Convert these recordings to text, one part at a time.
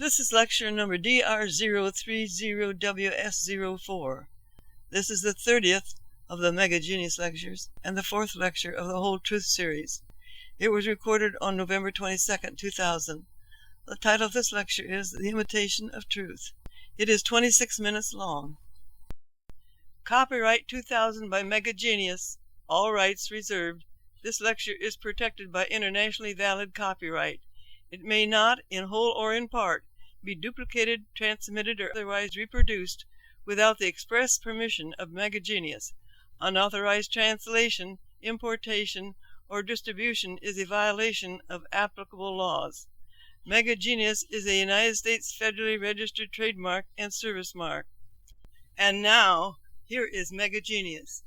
This is lecture number DR030WS04. This is the 30th of the Mega Genius lectures and the 4th lecture of the Whole Truth series. It was recorded on November 22nd, 2000. The title of this lecture is The Imitation of Truth. It is 26 minutes long. Copyright 2000 by Mega Genius. All rights reserved. This lecture is protected by internationally valid copyright. It may not, in whole or in part, be duplicated, transmitted, or otherwise reproduced without the express permission of Mega Genius. Unauthorized translation, importation, or distribution is a violation of applicable laws. Mega Genius is a United States federally registered trademark and service mark. And now, here is Mega Genius.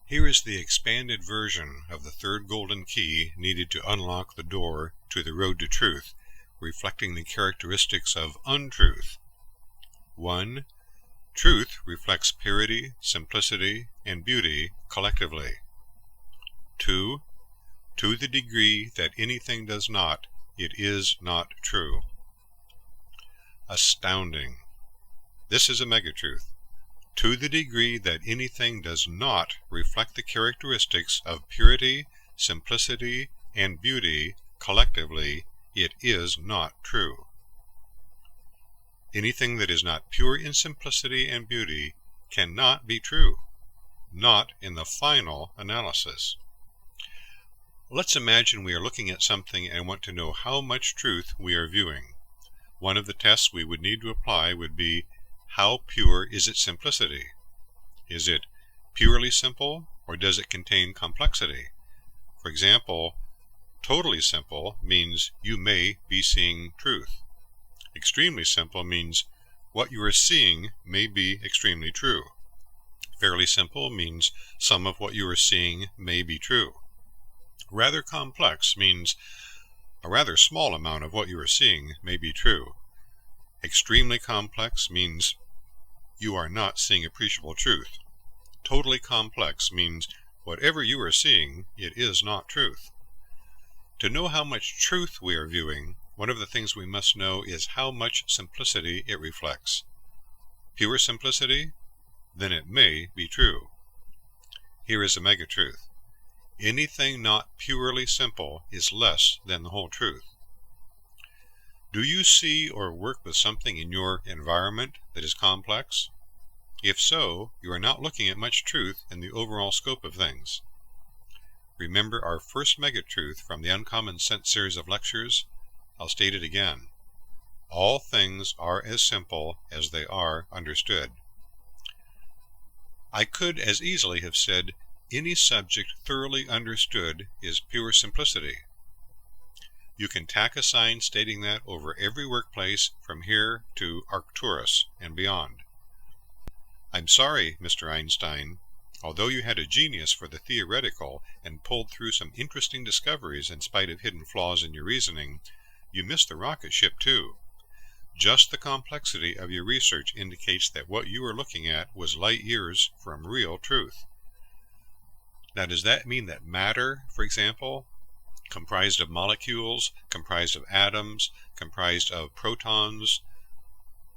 Here is the expanded version of the third golden key needed to unlock the door to the road to truth, reflecting the characteristics of untruth. 1. Truth reflects purity, simplicity, and beauty collectively. 2. To the degree that anything does not, it is not true. Astounding. This is a megatruth. To the degree that anything does not reflect the characteristics of purity, simplicity, and beauty collectively, it is not true. Anything that is not pure in simplicity and beauty cannot be true, not in the final analysis. Let's imagine we are looking at something and want to know how much truth we are viewing. One of the tests we would need to apply would be, how pure is its simplicity? Is it purely simple, or does it contain complexity? For example, totally simple means you may be seeing truth. Extremely simple means what you are seeing may be extremely true. Fairly simple means some of what you are seeing may be true. Rather complex means a rather small amount of what you are seeing may be true. Extremely complex means you are not seeing appreciable truth. Totally complex means whatever you are seeing, it is not truth. To know how much truth we are viewing, one of the things we must know is how much simplicity it reflects. Pure simplicity? Then it may be true. Here is a mega truth. Anything not purely simple is less than the whole truth. Do you see or work with something in your environment that is complex? If so, you are not looking at much truth in the overall scope of things. Remember our first megatruth from the Uncommon Sense series of lectures? I'll state it again. All things are as simple as they are understood. I could as easily have said, any subject thoroughly understood is pure simplicity. You can tack a sign stating that over every workplace from here to Arcturus and beyond. I'm sorry, Mr. Einstein, although you had a genius for the theoretical and pulled through some interesting discoveries in spite of hidden flaws in your reasoning, you missed the rocket ship too. Just the complexity of your research indicates that what you were looking at was light years from real truth. Now, does that mean that matter, for example, comprised of molecules, comprised of atoms, comprised of protons,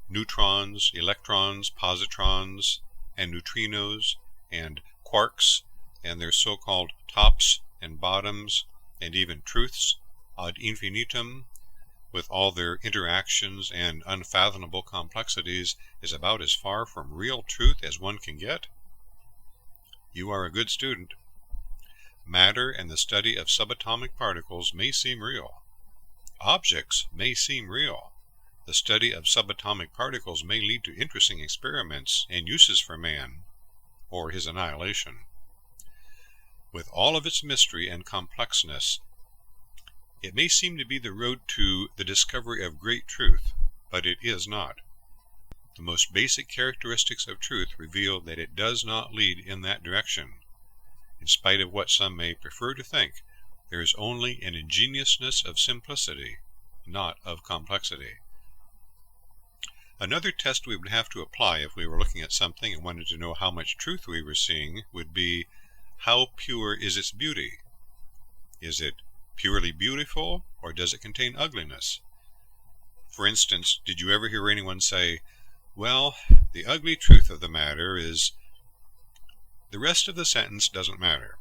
neutrons, electrons, positrons, and neutrinos, and quarks, and their so-called tops and bottoms, and even truths ad infinitum, with all their interactions and unfathomable complexities, is about as far from real truth as one can get? You are a good student. Matter and the study of subatomic particles may seem real. Objects may seem real. The study of subatomic particles may lead to interesting experiments and uses for man, or his annihilation. With all of its mystery and complexness, it may seem to be the road to the discovery of great truth, but it is not. The most basic characteristics of truth reveal that it does not lead in that direction. In spite of what some may prefer to think, there is only an ingenuousness of simplicity, not of complexity. Another test we would have to apply if we were looking at something and wanted to know how much truth we were seeing would be, how pure is its beauty? Is it purely beautiful, or does it contain ugliness? For instance, did you ever hear anyone say, "Well, the ugly truth of the matter is..." The rest of the sentence doesn't matter.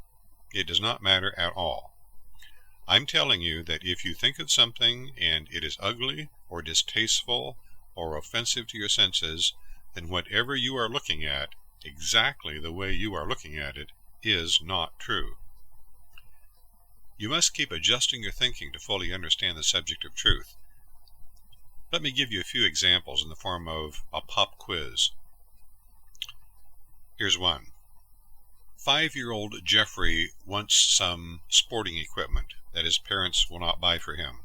It does not matter at all. I'm telling you that if you think of something and it is ugly or distasteful or offensive to your senses, then whatever you are looking at, exactly the way you are looking at it, is not true. You must keep adjusting your thinking to fully understand the subject of truth. Let me give you a few examples in the form of a pop quiz. Here's one. 5-year-old Jeffrey wants some sporting equipment that his parents will not buy for him.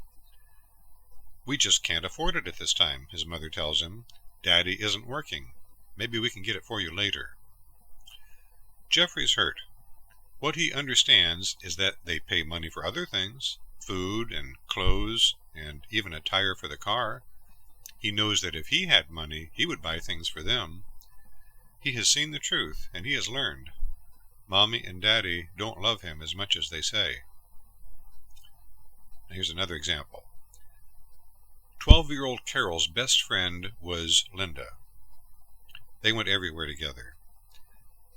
"We just can't afford it at this time," his mother tells him. "Daddy isn't working. Maybe we can get it for you later." Jeffrey's hurt. What he understands is that they pay money for other things, food and clothes and even a tire for the car. He knows that if he had money, he would buy things for them. He has seen the truth, and he has learned. Mommy and Daddy don't love him as much as they say. Now here's another example. 12-year-old Carol's best friend was Linda. They went everywhere together.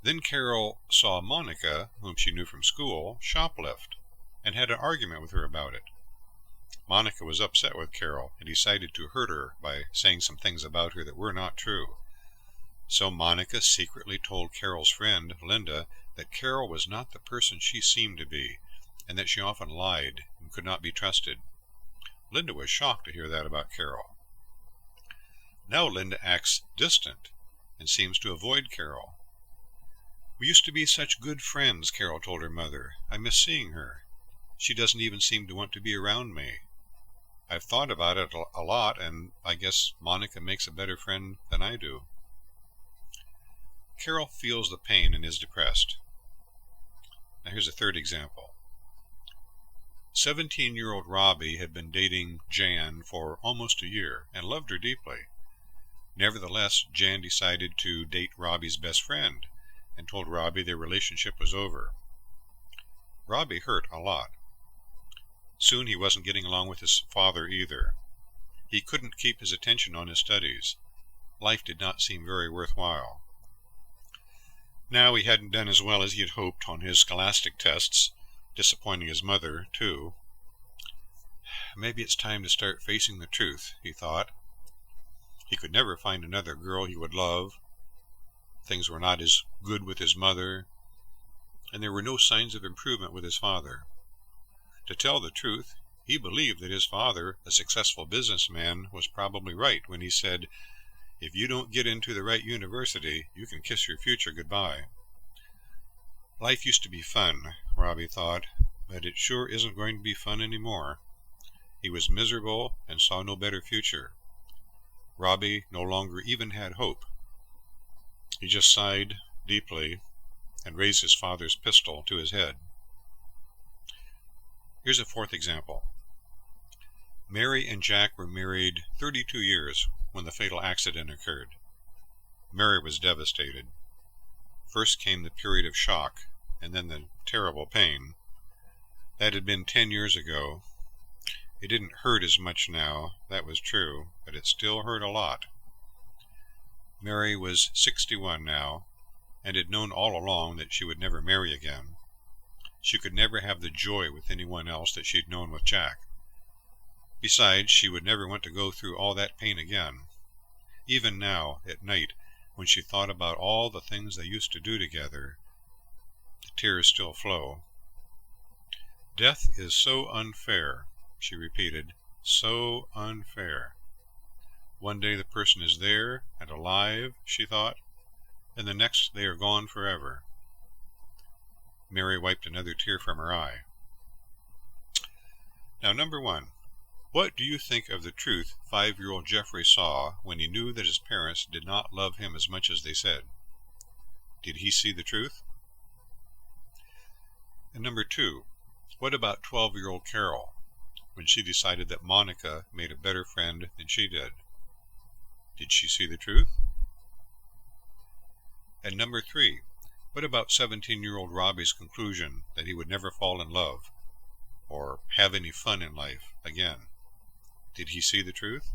Then Carol saw Monica, whom she knew from school, shoplift, and had an argument with her about it. Monica was upset with Carol and decided to hurt her by saying some things about her that were not true. So Monica secretly told Carol's friend, Linda, that Carol was not the person she seemed to be, and that she often lied and could not be trusted. Linda was shocked to hear that about Carol. Now Linda acts distant and seems to avoid Carol. "We used to be such good friends," Carol told her mother. "I miss seeing her. She doesn't even seem to want to be around me. I've thought about it a lot, and I guess Monica makes a better friend than I do." Carol feels the pain and is depressed. Now here's a third example. 17-year-old Robbie had been dating Jan for almost a year and loved her deeply. Nevertheless, Jan decided to date Robbie's best friend and told Robbie their relationship was over. Robbie hurt a lot. Soon he wasn't getting along with his father either. He couldn't keep his attention on his studies. Life did not seem very worthwhile. Now he hadn't done as well as he had hoped on his scholastic tests, disappointing his mother, too. Maybe it's time to start facing the truth, he thought. He could never find another girl he would love. Things were not as good with his mother, and there were no signs of improvement with his father. To tell the truth, he believed that his father, a successful businessman, was probably right when he said, "If you don't get into the right university, you can kiss your future goodbye." Life used to be fun, Robbie thought, but it sure isn't going to be fun anymore. He was miserable and saw no better future. Robbie no longer even had hope. He just sighed deeply and raised his father's pistol to his head. Here's a fourth example. Mary and Jack were married 32 years when the fatal accident occurred. Mary was devastated. First came the period of shock, and then the terrible pain. That had been 10 years ago. It didn't hurt as much now, that was true, but it still hurt a lot. Mary was 61 now, and had known all along that she would never marry again. She could never have the joy with anyone else that she'd known with Jack. Besides, she would never want to go through all that pain again. Even now, at night, when she thought about all the things they used to do together, the tears still flow. "Death is so unfair," she repeated, "so unfair. One day the person is there and alive," she thought, "and the next they are gone forever." Mary wiped another tear from her eye. Now, number one, what do you think of the truth 5-year-old Jeffrey saw when he knew that his parents did not love him as much as they said? Did he see the truth? And number two, what about 12-year-old Carol when she decided that Monica made a better friend than she did? Did she see the truth? And number three, what about 17-year-old Robbie's conclusion that he would never fall in love? or have any fun in life again. Did he see the truth?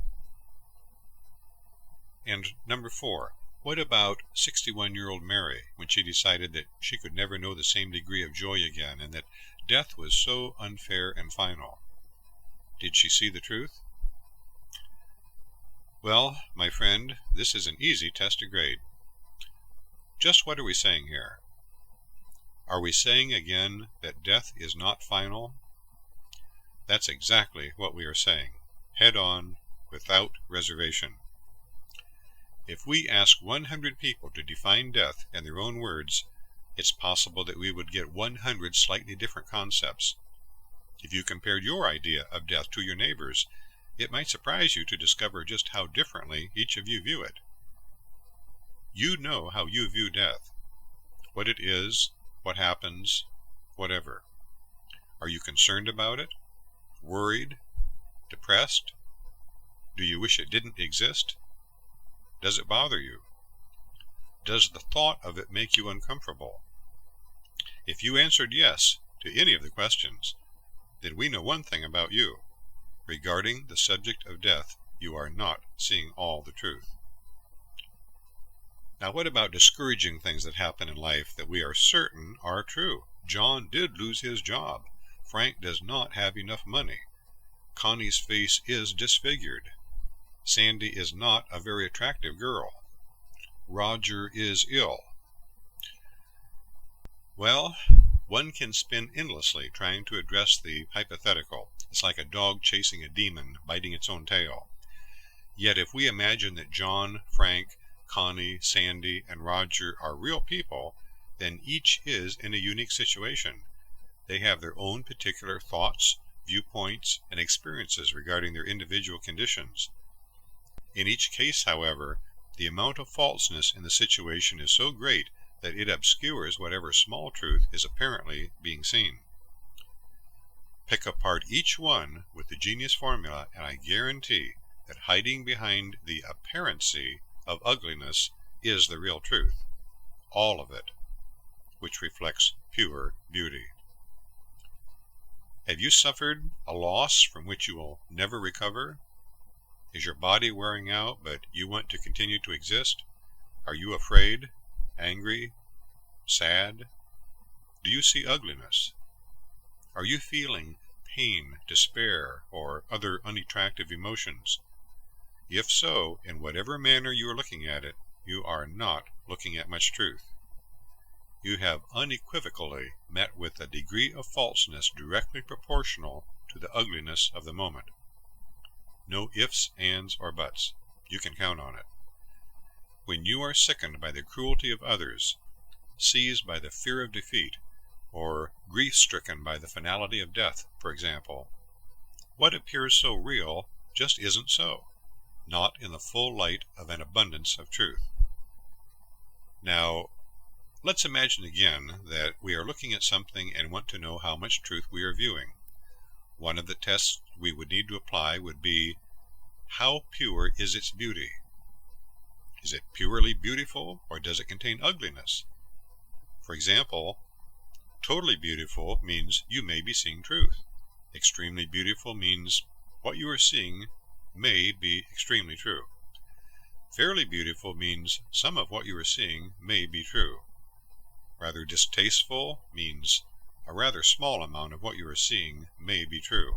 And number 4, what about 61-year-old Mary when she decided that she could never know the same degree of joy again and that death was so unfair and final? Did she see the truth? Well, my friend, this is an easy test to grade. Just what are we saying here? Are we saying again that death is not final? That's exactly what we are saying, head on, without reservation. If we ask 100 people to define death in their own words, it's possible that we would get 100 slightly different concepts. If you compared your idea of death to your neighbor's, it might surprise you to discover just how differently each of you view it. You know how you view death, what it is, what happens, whatever. Are you concerned about it? Worried? Depressed? Do you wish it didn't exist? Does it bother you? Does the thought of it make you uncomfortable? If you answered yes to any of the questions, then we know one thing about you. Regarding the subject of death, you are not seeing all the truth. Now, what about discouraging things that happen in life that we are certain are true? John did lose his job. Frank does not have enough money. Connie's face is disfigured. Sandy is not a very attractive girl. Roger is ill. Well, one can spin endlessly trying to address the hypothetical. It's like a dog chasing a demon, biting its own tail. Yet if we imagine that John, Frank, Connie, Sandy, and Roger are real people, then each is in a unique situation. They have their own particular thoughts, viewpoints, and experiences regarding their individual conditions. In each case, however, the amount of falseness in the situation is so great that it obscures whatever small truth is apparently being seen. Pick apart each one with the genius formula, and I guarantee that hiding behind the apparency of ugliness is the real truth, all of it, which reflects pure beauty. Have you suffered a loss from which you will never recover? Is your body wearing out, but you want to continue to exist? Are you afraid, angry, sad? Do you see ugliness? Are you feeling pain, despair, or other unattractive emotions? If so, in whatever manner you are looking at it, you are not looking at much truth. You have unequivocally met with a degree of falseness directly proportional to the ugliness of the moment. No ifs, ands, or buts. You can count on it. When you are sickened by the cruelty of others, seized by the fear of defeat, or grief-stricken by the finality of death, for example, what appears so real just isn't so, not in the full light of an abundance of truth. Now, let's imagine again that we are looking at something and want to know how much truth we are viewing. One of the tests we would need to apply would be, how pure is its beauty? Is it purely beautiful, or does it contain ugliness? For example, totally beautiful means you may be seeing truth. Extremely beautiful means what you are seeing may be extremely true. Fairly beautiful means some of what you are seeing may be true. Rather distasteful means a rather small amount of what you are seeing may be true.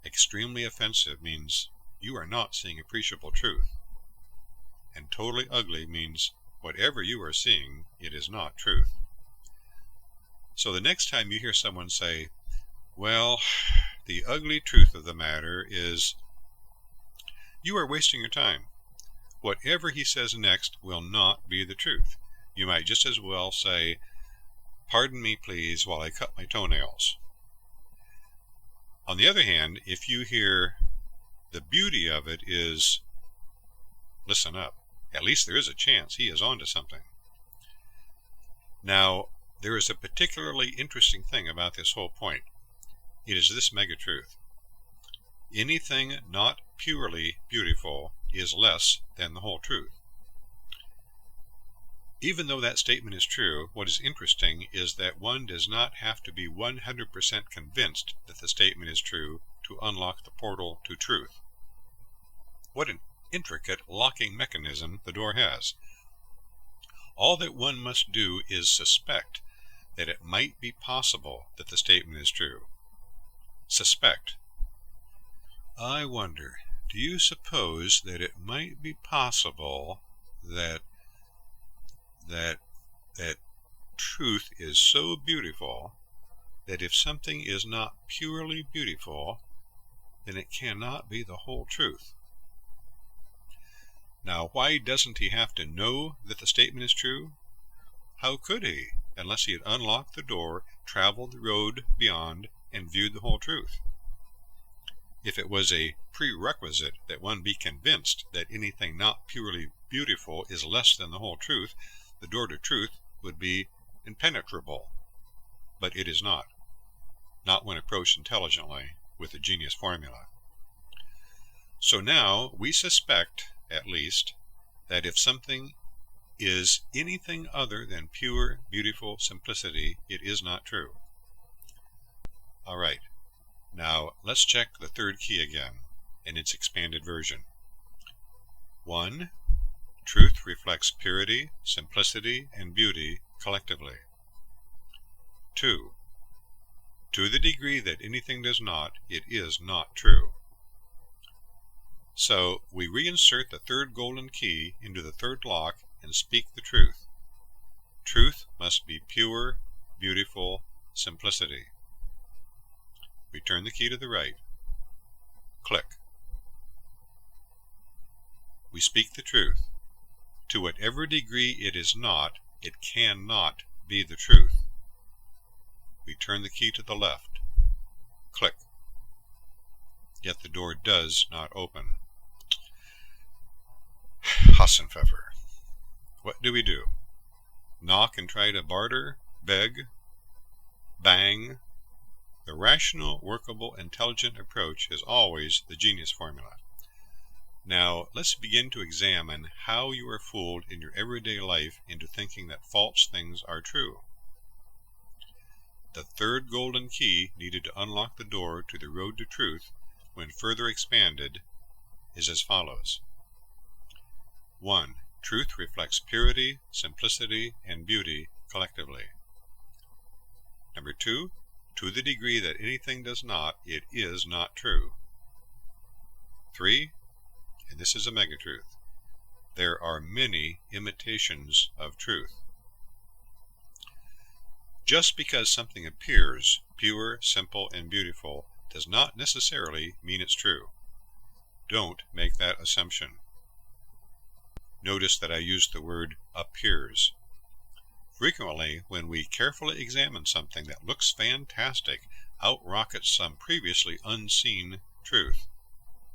Extremely offensive means you are not seeing appreciable truth. And totally ugly means whatever you are seeing, it is not truth. So the next time you hear someone say, well, the ugly truth of the matter is, you are wasting your time. Whatever he says next will not be the truth. You might just as well say, pardon me please while I cut my toenails. On the other hand, if you hear, the beauty of it is, listen up, at least there is a chance he is onto something. Now, there is a particularly interesting thing about this whole point. It is this mega truth. Anything not purely beautiful is less than the whole truth. Even though that statement is true, what is interesting is that one does not have to be 100% convinced that the statement is true to unlock the portal to truth. What an intricate locking mechanism the door has. All that one must do is suspect that it might be possible that the statement is true. Suspect. I wonder, do you suppose that it might be possible that truth is so beautiful that if something is not purely beautiful, then it cannot be the whole truth? Now, why doesn't he have to know that the statement is true? How could he, unless he had unlocked the door, traveled the road beyond, and viewed the whole truth? If it was a prerequisite that one be convinced that anything not purely beautiful is less than the whole truth, the door to truth would be impenetrable. But it is not when approached intelligently with the genius formula. So now we suspect, at least, that if something is anything other than pure, beautiful simplicity, it is not true. All right, now let's check the third key again in its expanded version. 1. Truth reflects purity, simplicity, and beauty collectively. 2. To the degree that anything does not, it is not true. So we reinsert the third golden key into the third lock and speak the truth. Truth must be pure, beautiful simplicity. We turn the key to the right. Click. We speak the truth. To whatever degree it is not, it cannot be the truth. We turn the key to the left. Click. Yet the door does not open. Hassenpfeffer. What do we do? Knock and try to barter? Beg? Bang? The rational, workable, intelligent approach is always the genius formula. Now, let's begin to examine how you are fooled in your everyday life into thinking that false things are true. The third golden key needed to unlock the door to the road to truth, when further expanded, is as follows. 1. Truth reflects purity, simplicity, and beauty collectively. Number 2. To the degree that anything does not, it is not true. 3. And this is a megatruth. There are many imitations of truth. Just because something appears pure, simple, and beautiful does not necessarily mean it's true. Don't make that assumption. Notice that I used the word appears. Frequently, when we carefully examine something that looks fantastic, out rockets some previously unseen truth.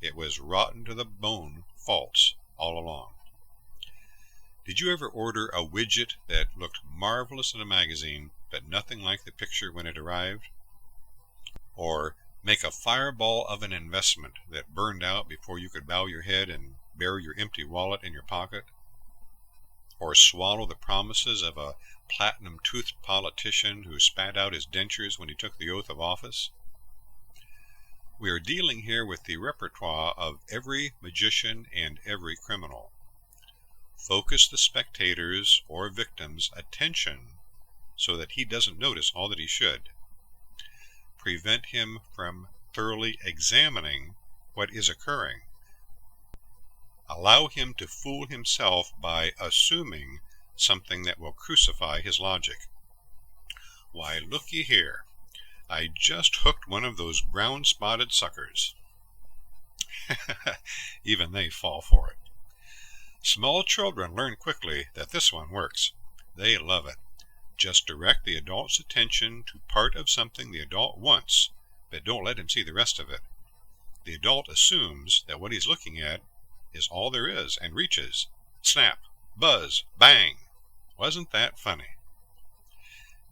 It was rotten to the bone false all along. Did you ever order a widget that looked marvelous in a magazine, but nothing like the picture when it arrived? Or make a fireball of an investment that burned out before you could bow your head and bury your empty wallet in your pocket? Or swallow the promises of a platinum-toothed politician who spat out his dentures when he took the oath of office? We are dealing here with the repertoire of every magician and every criminal. Focus the spectator's or victim's attention so that he doesn't notice all that he should. Prevent him from thoroughly examining what is occurring. Allow him to fool himself by assuming something that will crucify his logic. Why, looky here. I just hooked one of those brown-spotted suckers. Even they fall for it. Small children learn quickly that this one works. They love it. Just direct the adult's attention to part of something the adult wants, but don't let him see the rest of it. The adult assumes that what he's looking at is all there is and reaches. Snap, buzz, bang. Wasn't that funny?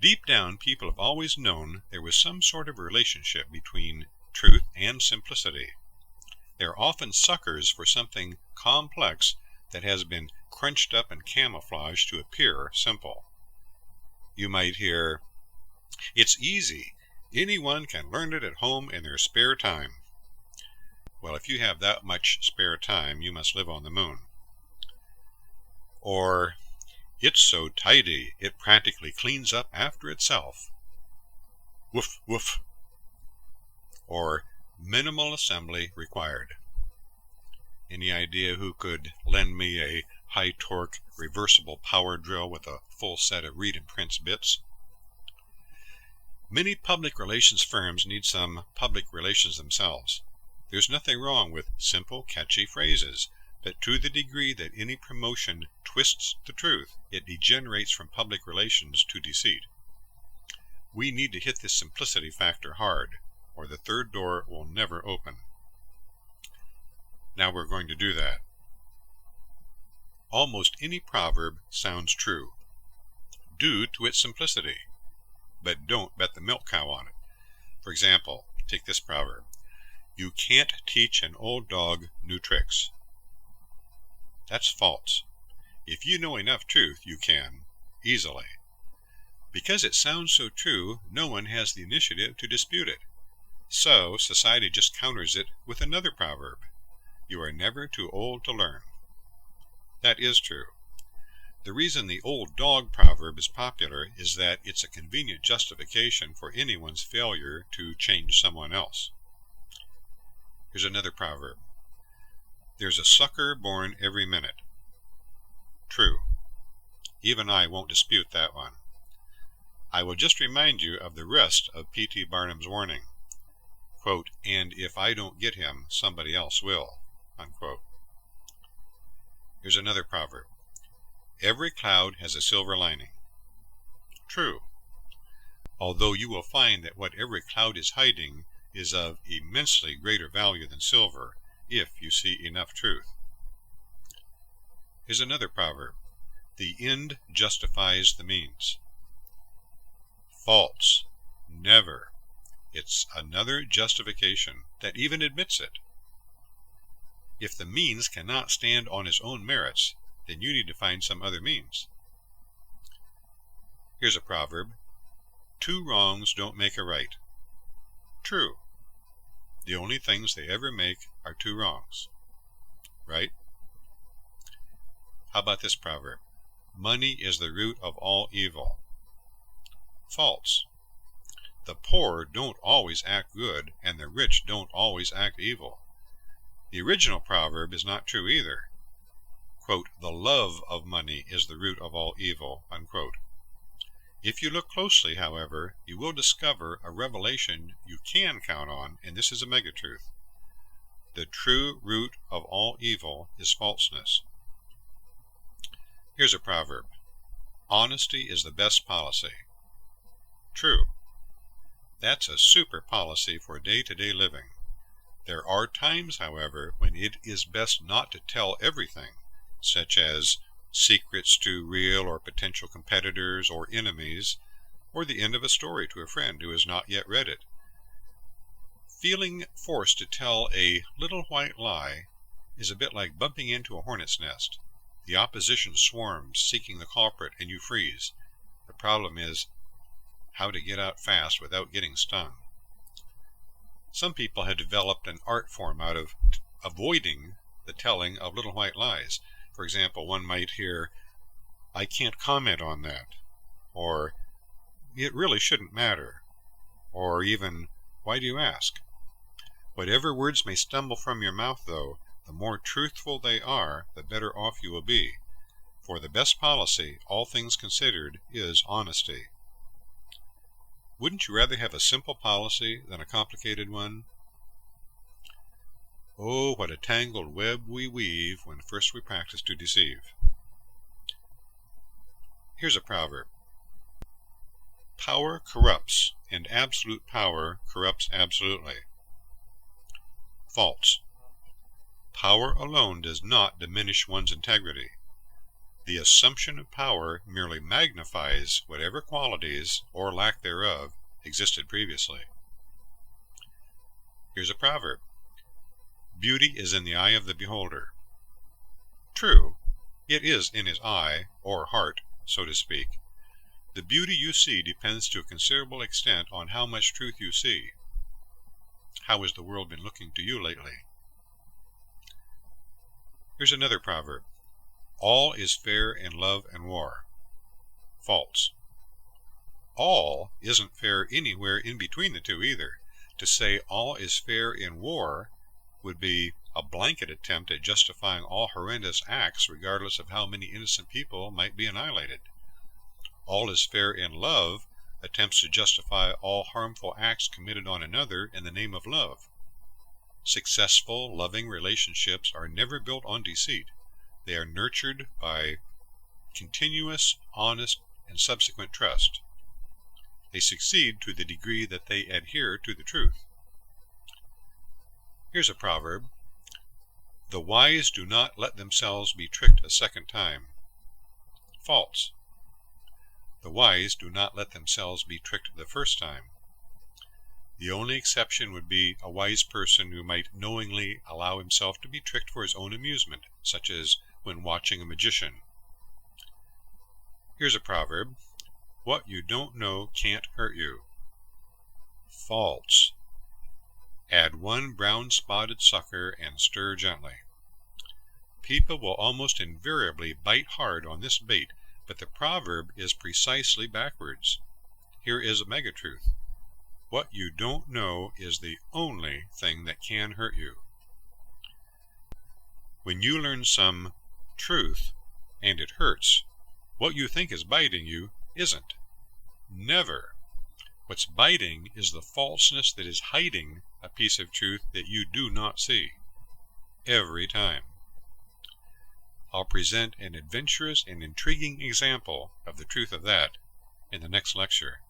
Deep down, people have always known there was some sort of relationship between truth and simplicity. They are often suckers for something complex that has been crunched up and camouflaged to appear simple. You might hear, "It's easy. Anyone can learn it at home in their spare time." Well, if you have that much spare time, you must live on the moon. Or, "It's so tidy, it practically cleans up after itself." Woof, woof. Or, "Minimal assembly required." Any idea who could lend me a high-torque, reversible power drill with a full set of read and prints bits? Many public relations firms need some public relations themselves. There's nothing wrong with simple, catchy phrases, but to the degree that any promotion twists the truth, it degenerates from public relations to deceit. We need to hit this simplicity factor hard, or the third door will never open. Now we're going to do that. Almost any proverb sounds true, due to its simplicity, but don't bet the milk cow on it. For example, take this proverb: "You can't teach an old dog new tricks." That's false. If you know enough truth, you can, easily. Because it sounds so true, no one has the initiative to dispute it. So society just counters it with another proverb: "You are never too old to learn." That is true. The reason the old dog proverb is popular is that it's a convenient justification for anyone's failure to change someone else. Here's another proverb: "There's a sucker born every minute." True. Even I won't dispute that one. I will just remind you of the rest of P.T. Barnum's warning, quote, "And if I don't get him, somebody else will," unquote. Here's another proverb: "Every cloud has a silver lining." True. Although you will find that what every cloud is hiding is of immensely greater value than silver, if you see enough truth. Here's another proverb: "The end justifies the means." False. Never. It's another justification that even admits it. If the means cannot stand on its own merits, then you need to find some other means. Here's a proverb: "Two wrongs don't make a right." True. The only things they ever make are two wrongs. Right? How about this proverb: "Money is the root of all evil." False. The poor don't always act good, and the rich don't always act evil. The original proverb is not true either. Quote, "The love of money is the root of all evil," unquote. If you look closely, however, you will discover a revelation you can count on, and this is a megatruth. The true root of all evil is falseness. Here's a proverb: "Honesty is the best policy." True. That's a super policy for day-to-day living. There are times, however, when it is best not to tell everything, such as secrets to real or potential competitors or enemies, or the end of a story to a friend who has not yet read it. Feeling forced to tell a little white lie is a bit like bumping into a hornet's nest. The opposition swarms, seeking the culprit, and you freeze. The problem is how to get out fast without getting stung. Some people have developed an art form out of avoiding the telling of little white lies. For example, one might hear, "I can't comment on that," or "It really shouldn't matter," or even, "Why do you ask?" Whatever words may stumble from your mouth, though, the more truthful they are, the better off you will be. For the best policy, all things considered, is honesty. Wouldn't you rather have a simple policy than a complicated one? Oh, what a tangled web we weave when first we practice to deceive. Here's a proverb: "Power corrupts, and absolute power corrupts absolutely." False. Power alone does not diminish one's integrity. The assumption of power merely magnifies whatever qualities, or lack thereof, existed previously. Here's a proverb: "Beauty is in the eye of the beholder." True. It is in his eye, or heart, so to speak. The beauty you see depends to a considerable extent on how much truth you see. How has the world been looking to you lately? Here's another proverb. All is fair in love and war. False. All isn't fair anywhere in between the two either. To say all is fair in war would be a blanket attempt at justifying all horrendous acts regardless of how many innocent people might be annihilated. All is fair in love attempts to justify all harmful acts committed on another in the name of love. Successful, loving relationships are never built on deceit. They are nurtured by continuous, honest, and subsequent trust. They succeed to the degree that they adhere to the truth. Here's a proverb. The wise do not let themselves be tricked a second time. False. The wise do not let themselves be tricked the first time. The only exception would be a wise person who might knowingly allow himself to be tricked for his own amusement, such as when watching a magician. Here's a proverb. What you don't know can't hurt you. False. Add 1 brown spotted sucker and stir gently. People will almost invariably bite hard on this bait, but the proverb is precisely backwards. Here is a megatruth. What you don't know is the only thing that can hurt you. When you learn some truth and it hurts, what you think is biting you isn't. Never. What's biting is the falseness that is hiding a piece of truth that you do not see. Every time. I'll present an adventurous and intriguing example of the truth of that in the next lecture.